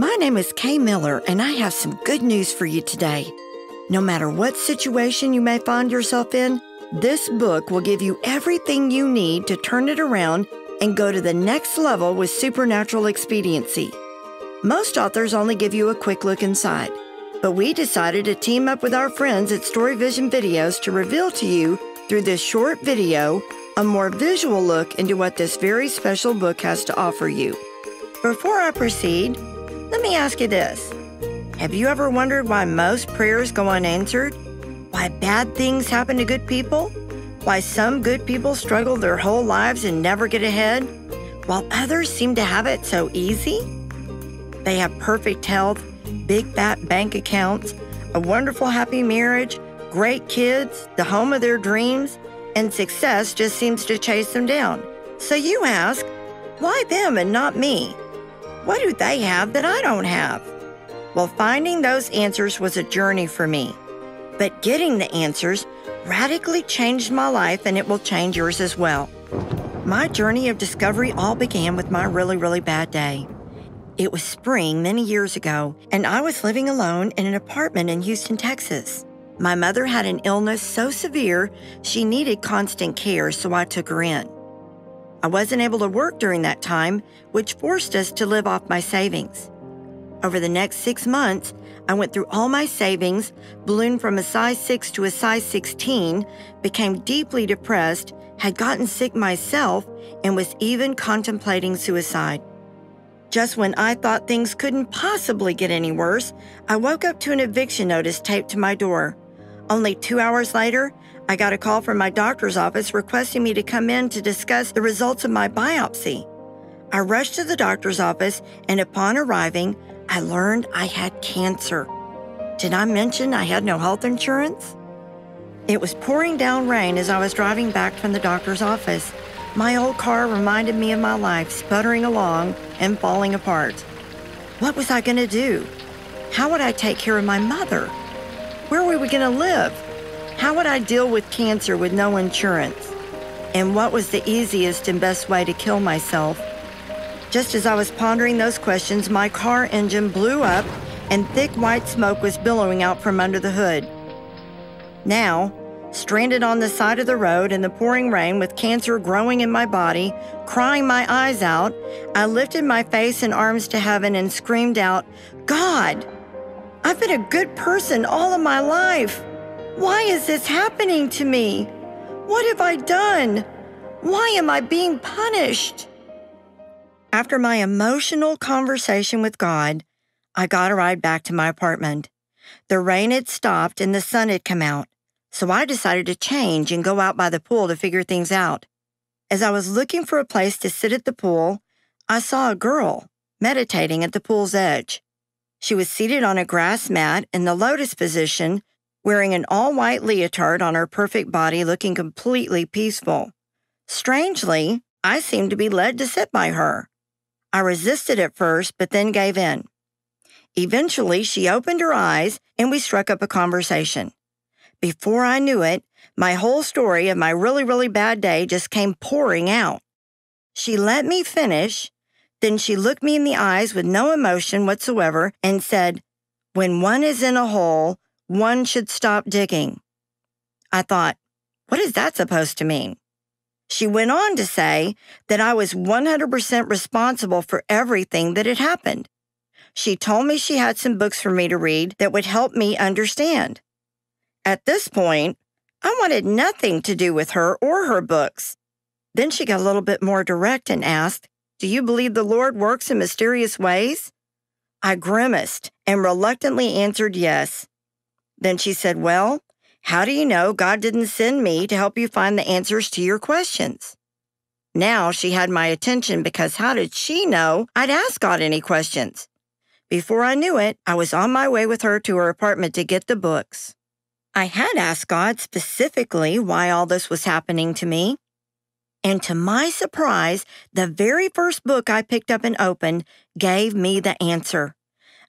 My name is Kay Miller, and I have some good news for you today. No matter what situation you may find yourself in, this book will give you everything you need to turn it around and go to the next level with supernatural expediency. Most authors only give you a quick look inside, but we decided to team up with our friends at Story Vision Videos to reveal to you, through this short video, a more visual look into what this very special book has to offer you. Before I proceed, let me ask you this. Have you ever wondered why most prayers go unanswered? Why bad things happen to good people? Why some good people struggle their whole lives and never get ahead, while others seem to have it so easy? They have perfect health, big fat bank accounts, a wonderful happy marriage, great kids, the home of their dreams, and success just seems to chase them down. So you ask, why them and not me? What do they have that I don't have? Well, finding those answers was a journey for me. But getting the answers radically changed my life, and it will change yours as well. My journey of discovery all began with my really bad day. It was spring many years ago, and I was living alone in an apartment in Houston, Texas. My mother had an illness so severe she needed constant care, so I took her in. I wasn't able to work during that time, which forced us to live off my savings. Over the next 6 months, I went through all my savings, ballooned from a size 6 to a size 16, became deeply depressed, had gotten sick myself, and was even contemplating suicide. Just when I thought things couldn't possibly get any worse, I woke up to an eviction notice taped to my door. Only 2 hours later, I got a call from my doctor's office requesting me to come in to discuss the results of my biopsy. I rushed to the doctor's office, and upon arriving, I learned I had cancer. Did I mention I had no health insurance? It was pouring down rain as I was driving back from the doctor's office. My old car reminded me of my life, sputtering along and falling apart. What was I going to do? How would I take care of my mother? Where were we going to live? How would I deal with cancer with no insurance? And what was the easiest and best way to kill myself? Just as I was pondering those questions, my car engine blew up and thick white smoke was billowing out from under the hood. Now, stranded on the side of the road in the pouring rain with cancer growing in my body, crying my eyes out, I lifted my face and arms to heaven and screamed out, "God, I've been a good person all of my life. Why is this happening to me? What have I done? Why am I being punished?" After my emotional conversation with God, I got a ride back to my apartment. The rain had stopped and the sun had come out, so I decided to change and go out by the pool to figure things out. As I was looking for a place to sit at the pool, I saw a girl meditating at the pool's edge. She was seated on a grass mat in the lotus position, wearing an all-white leotard on her perfect body, looking completely peaceful. Strangely, I seemed to be led to sit by her. I resisted at first, but then gave in. Eventually, she opened her eyes, and we struck up a conversation. Before I knew it, my whole story of my really bad day just came pouring out. She let me finish, then she looked me in the eyes with no emotion whatsoever and said, "When one is in a hole, one should stop digging." I thought, what is that supposed to mean? She went on to say that I was 100% responsible for everything that had happened. She told me she had some books for me to read that would help me understand. At this point, I wanted nothing to do with her or her books. Then she got a little bit more direct and asked, "Do you believe the Lord works in mysterious ways?" I grimaced and reluctantly answered yes. Then she said, "Well, how do you know God didn't send me to help you find the answers to your questions?" Now she had my attention because how did she know I'd ask God any questions? Before I knew it, I was on my way with her to her apartment to get the books. I had asked God specifically why all this was happening to me. And to my surprise, the very first book I picked up and opened gave me the answer.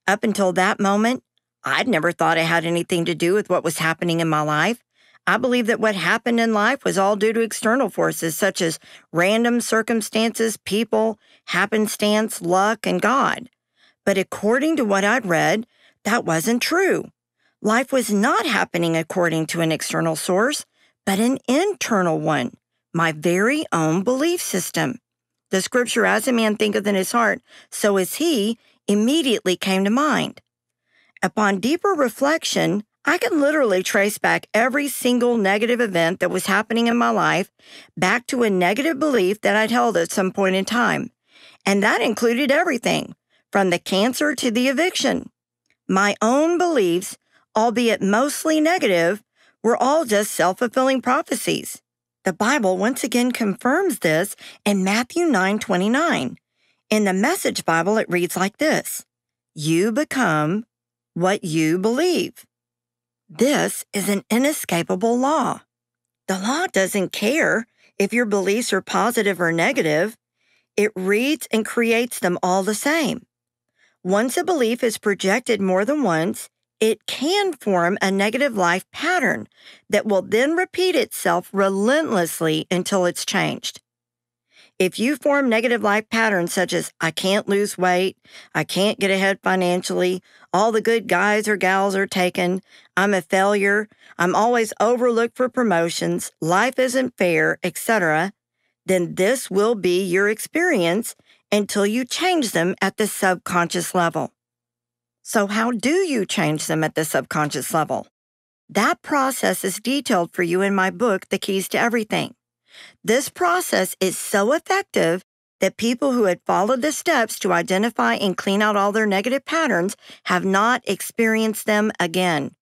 Up until that moment, I'd never thought it had anything to do with what was happening in my life. I believed that what happened in life was all due to external forces such as random circumstances, people, happenstance, luck, and God. But according to what I'd read, that wasn't true. Life was not happening according to an external source, but an internal one, my very own belief system. The scripture, as a man thinketh in his heart, so is he, immediately came to mind. Upon deeper reflection, I can literally trace back every single negative event that was happening in my life back to a negative belief that I'd held at some point in time. And that included everything, from the cancer to the eviction. My own beliefs, albeit mostly negative, were all just self-fulfilling prophecies. The Bible once again confirms this in Matthew 9:29. In the Message Bible, it reads like this: "You become what you believe." This is an inescapable law. The law doesn't care if your beliefs are positive or negative. It reads and creates them all the same. Once a belief is projected more than once, it can form a negative life pattern that will then repeat itself relentlessly until it's changed. If you form negative life patterns such as, I can't lose weight, I can't get ahead financially, all the good guys or gals are taken, I'm a failure, I'm always overlooked for promotions, life isn't fair, etc., then this will be your experience until you change them at the subconscious level. So how do you change them at the subconscious level? That process is detailed for you in my book, The Keys to Everything. This process is so effective that people who had followed the steps to identify and clean out all their negative patterns have not experienced them again.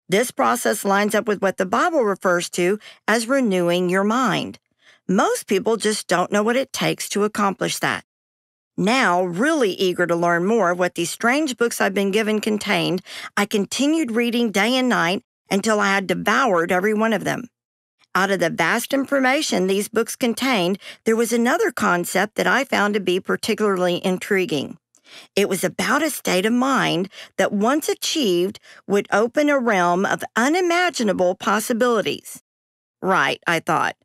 This process lines up with what the Bible refers to as renewing your mind. Most people just don't know what it takes to accomplish that. Now, really eager to learn more of what these strange books I've been given contained, I continued reading day and night until I had devoured every one of them. Out of the vast information these books contained, there was another concept that I found to be particularly intriguing. It was about a state of mind that, once achieved, would open a realm of unimaginable possibilities. Right, I thought.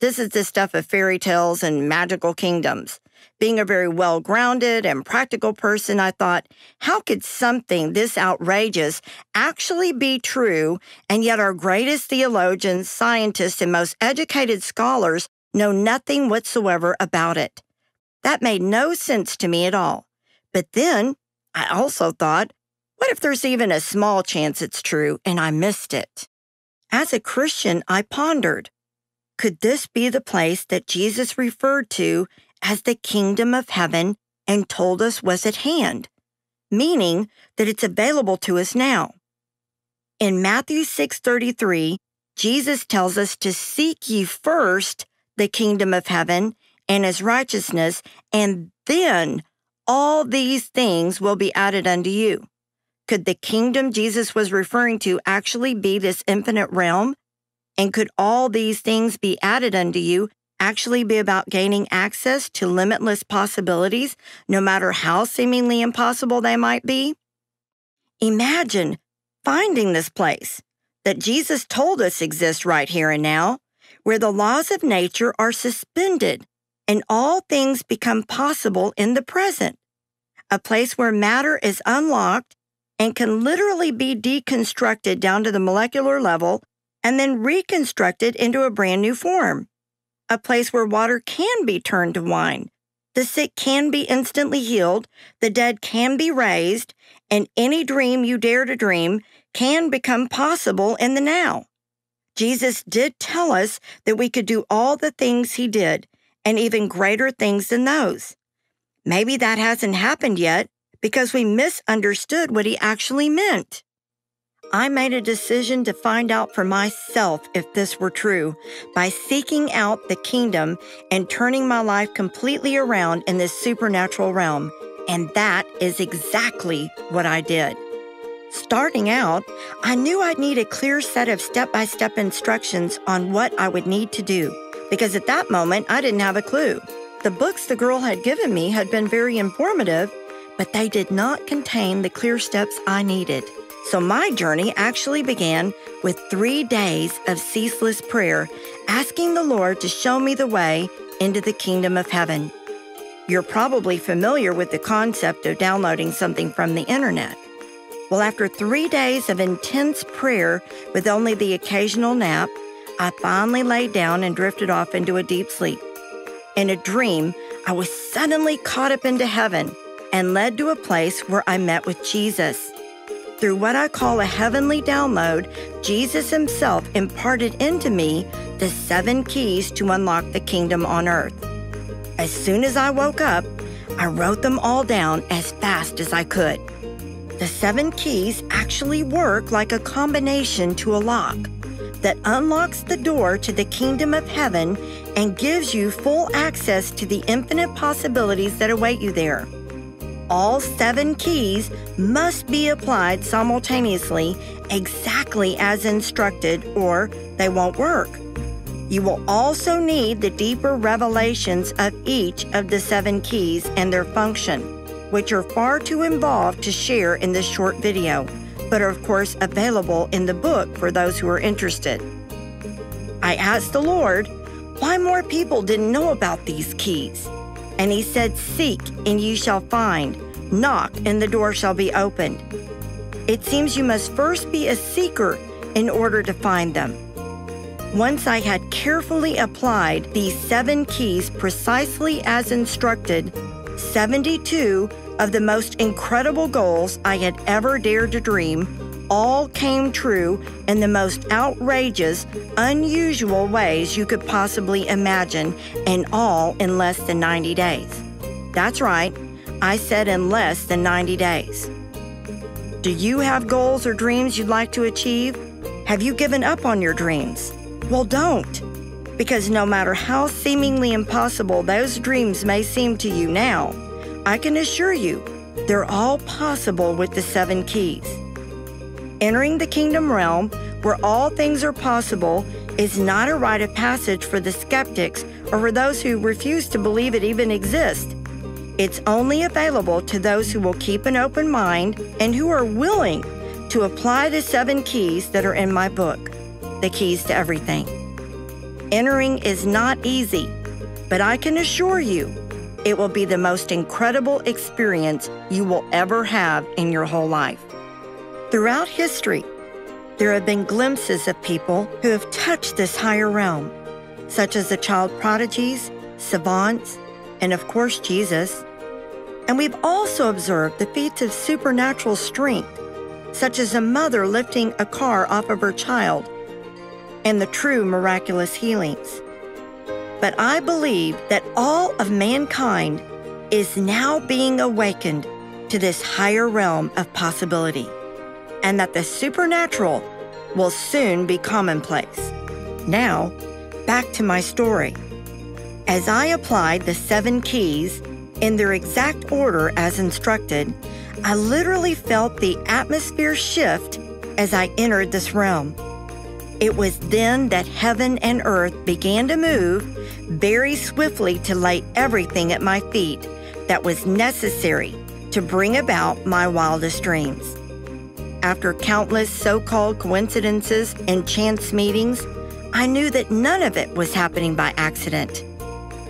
This is the stuff of fairy tales and magical kingdoms. Being a very well-grounded and practical person, I thought, how could something this outrageous actually be true, and yet our greatest theologians, scientists, and most educated scholars know nothing whatsoever about it? That made no sense to me at all. But then, I also thought, what if there's even a small chance it's true and I missed it? As a Christian, I pondered, could this be the place that Jesus referred to as the kingdom of heaven and told us was at hand, meaning that it's available to us now? In Matthew 6:33, Jesus tells us to seek ye first the kingdom of heaven and his righteousness, and then all these things will be added unto you. Could the kingdom Jesus was referring to actually be this infinite realm? And could all these things be added unto you actually be about gaining access to limitless possibilities, no matter how seemingly impossible they might be? Imagine finding this place that Jesus told us exists right here and now, where the laws of nature are suspended and all things become possible in the present. A place where matter is unlocked and can literally be deconstructed down to the molecular level and then reconstructed into a brand new form. A place where water can be turned to wine, the sick can be instantly healed, the dead can be raised, and any dream you dare to dream can become possible in the now. Jesus did tell us that we could do all the things he did, and even greater things than those. Maybe that hasn't happened yet because we misunderstood what he actually meant. I made a decision to find out for myself if this were true by seeking out the kingdom and turning my life completely around in this supernatural realm, and that is exactly what I did. Starting out, I knew I'd need a clear set of step-by-step instructions on what I would need to do, because at that moment, I didn't have a clue. The books the girl had given me had been very informative, but they did not contain the clear steps I needed. So my journey actually began with 3 days of ceaseless prayer, asking the Lord to show me the way into the kingdom of heaven. You're probably familiar with the concept of downloading something from the internet. Well, after 3 days of intense prayer with only the occasional nap, I finally laid down and drifted off into a deep sleep. In a dream, I was suddenly caught up into heaven and led to a place where I met with Jesus. Through what I call a heavenly download, Jesus himself imparted into me the 7 keys to unlock the kingdom on earth. As soon as I woke up, I wrote them all down as fast as I could. The 7 keys actually work like a combination to a lock that unlocks the door to the kingdom of heaven and gives you full access to the infinite possibilities that await you there. All 7 keys must be applied simultaneously exactly as instructed, or they won't work. You will also need the deeper revelations of each of the 7 keys and their function, which are far too involved to share in this short video, but are of course available in the book for those who are interested. I asked the Lord why more people didn't know about these keys. And he said, "Seek, and ye shall find. Knock, and the door shall be opened." It seems you must first be a seeker in order to find them. Once I had carefully applied these 7 keys precisely as instructed, 72 of the most incredible goals I had ever dared to dream all came true in the most outrageous, unusual ways you could possibly imagine, and all in less than 90 days. That's right, I said in less than 90 days. Do you have goals or dreams you'd like to achieve? Have you given up on your dreams? Well, don't, because no matter how seemingly impossible those dreams may seem to you now, I can assure you they're all possible with the 7 keys. Entering the kingdom realm, where all things are possible, is not a rite of passage for the skeptics or for those who refuse to believe it even exists. It's only available to those who will keep an open mind and who are willing to apply the 7 keys that are in my book, The Keys to Everything. Entering is not easy, but I can assure you it will be the most incredible experience you will ever have in your whole life. Throughout history, there have been glimpses of people who have touched this higher realm, such as the child prodigies, savants, and of course Jesus. And we've also observed the feats of supernatural strength, such as a mother lifting a car off of her child, and the true miraculous healings. But I believe that all of mankind is now being awakened to this higher realm of possibility, and that the supernatural will soon be commonplace. Now, back to my story. As I applied the 7 keys in their exact order as instructed, I literally felt the atmosphere shift as I entered this realm. It was then that heaven and earth began to move very swiftly to lay everything at my feet that was necessary to bring about my wildest dreams. After countless so-called coincidences and chance meetings, I knew that none of it was happening by accident.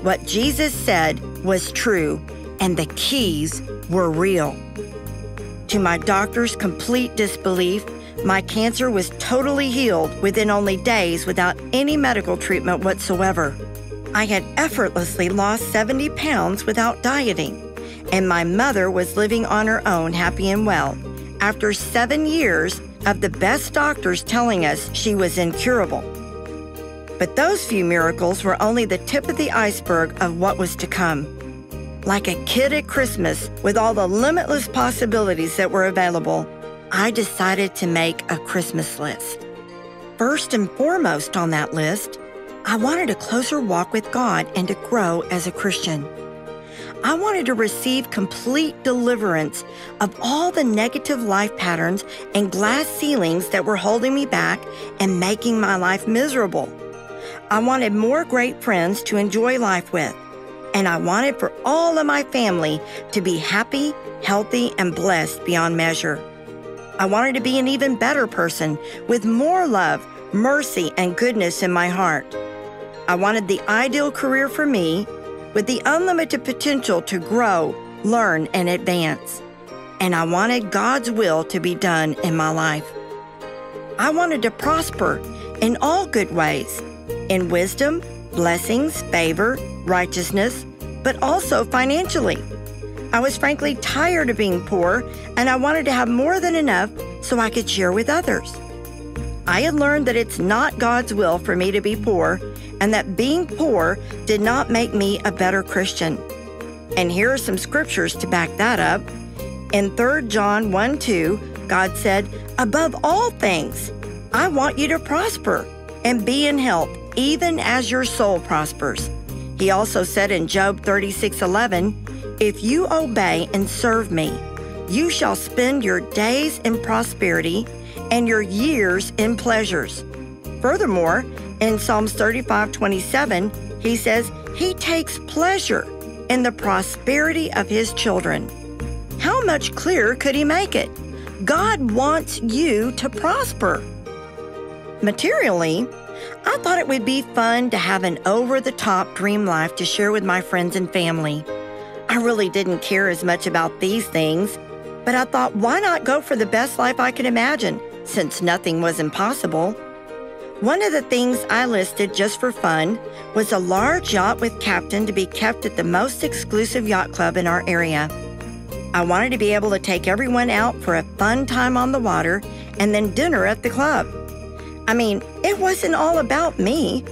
What Jesus said was true, and the keys were real. To my doctor's complete disbelief, my cancer was totally healed within only days without any medical treatment whatsoever. I had effortlessly lost 70 pounds without dieting, and my mother was living on her own happy and well, after 7 years of the best doctors telling us she was incurable. But those few miracles were only the tip of the iceberg of what was to come. Like a kid at Christmas with all the limitless possibilities that were available, I decided to make a Christmas list. First and foremost on that list, I wanted a closer walk with God and to grow as a Christian. I wanted to receive complete deliverance of all the negative life patterns and glass ceilings that were holding me back and making my life miserable. I wanted more great friends to enjoy life with, and I wanted for all of my family to be happy, healthy, and blessed beyond measure. I wanted to be an even better person with more love, mercy, and goodness in my heart. I wanted the ideal career for me, with the unlimited potential to grow, learn, and advance. And I wanted God's will to be done in my life. I wanted to prosper in all good ways, in wisdom, blessings, favor, righteousness, but also financially. I was frankly tired of being poor, and I wanted to have more than enough so I could share with others. I had learned that it's not God's will for me to be poor, and that being poor did not make me a better Christian. And here are some scriptures to back that up. In 3 John 1:2, God said, "Above all things, I want you to prosper and be in health, even as your soul prospers." He also said in Job 36:11, "If you obey and serve me, you shall spend your days in prosperity and your years in pleasures." Furthermore, in Psalms 35:27, he says, "He takes pleasure in the prosperity of his children." How much clearer could he make it? God wants you to prosper. Materially, I thought it would be fun to have an over-the-top dream life to share with my friends and family. I really didn't care as much about these things, but I thought, why not go for the best life I could imagine, since nothing was impossible? One of the things I listed just for fun was a large yacht with captain to be kept at the most exclusive yacht club in our area. I wanted to be able to take everyone out for a fun time on the water and then dinner at the club. I mean, it wasn't all about me.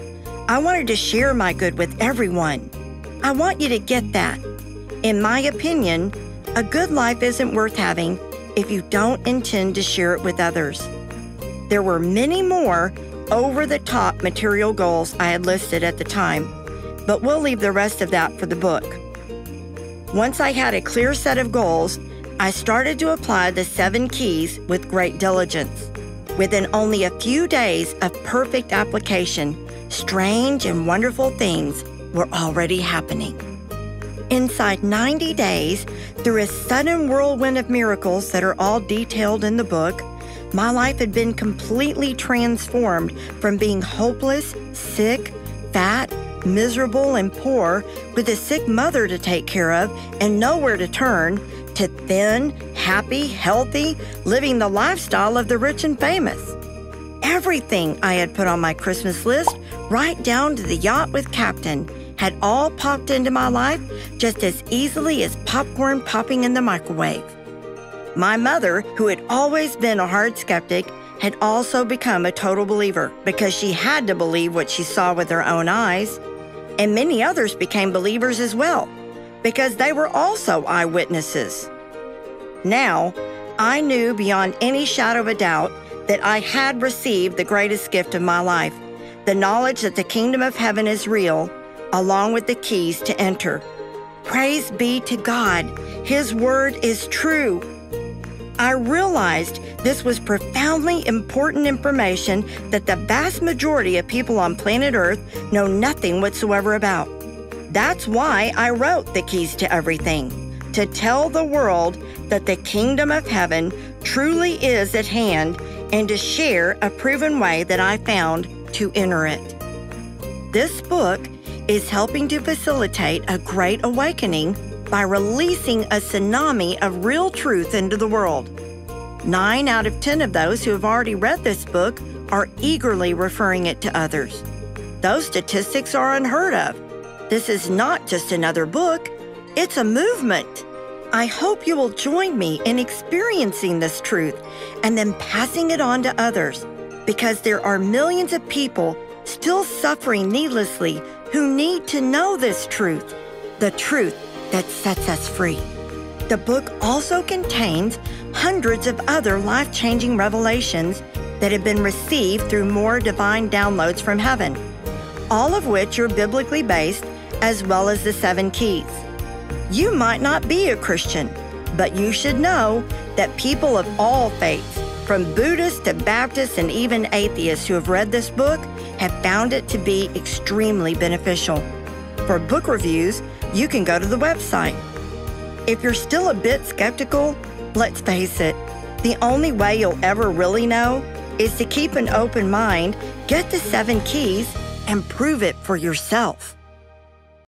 I wanted to share my good with everyone. I want you to get that. In my opinion, a good life isn't worth having if you don't intend to share it with others. There were many more over-the-top material goals I had listed at the time, but we'll leave the rest of that for the book. Once I had a clear set of goals, I started to apply the 7 keys with great diligence. Within only a few days of perfect application, strange and wonderful things were already happening. Inside 90 days, through a sudden whirlwind of miracles that are all detailed in the book, my life had been completely transformed from being hopeless, sick, fat, miserable, and poor, with a sick mother to take care of and nowhere to turn, to thin, happy, healthy, living the lifestyle of the rich and famous. Everything I had put on my Christmas list, right down to the yacht with captain, had all popped into my life just as easily as popcorn popping in the microwave. My mother, who had always been a hard skeptic, had also become a total believer because she had to believe what she saw with her own eyes. And many others became believers as well because they were also eyewitnesses. Now, I knew beyond any shadow of a doubt that I had received the greatest gift of my life, the knowledge that the kingdom of heaven is real, along with the keys to enter. Praise be to God. His word is true. I realized this was profoundly important information that the vast majority of people on planet Earth know nothing whatsoever about. That's why I wrote The Keys to Everything, to tell the world that the kingdom of heaven truly is at hand and to share a proven way that I found to enter it. This book is helping to facilitate a great awakening by releasing a tsunami of real truth into the world. 9 out of 10 of those who have already read this book are eagerly referring it to others. Those statistics are unheard of. This is not just another book, it's a movement. I hope you will join me in experiencing this truth and then passing it on to others, because there are millions of people still suffering needlessly who need to know this truth, the truth that sets us free. The book also contains hundreds of other life-changing revelations that have been received through more divine downloads from heaven, all of which are biblically based, as well as the 7 keys. You might not be a Christian, but you should know that people of all faiths, from Buddhists to Baptists and even atheists who have read this book, have found it to be extremely beneficial. For book reviews, you can go to the website. If you're still a bit skeptical, let's face it, the only way you'll ever really know is to keep an open mind, get the 7 keys, and prove it for yourself.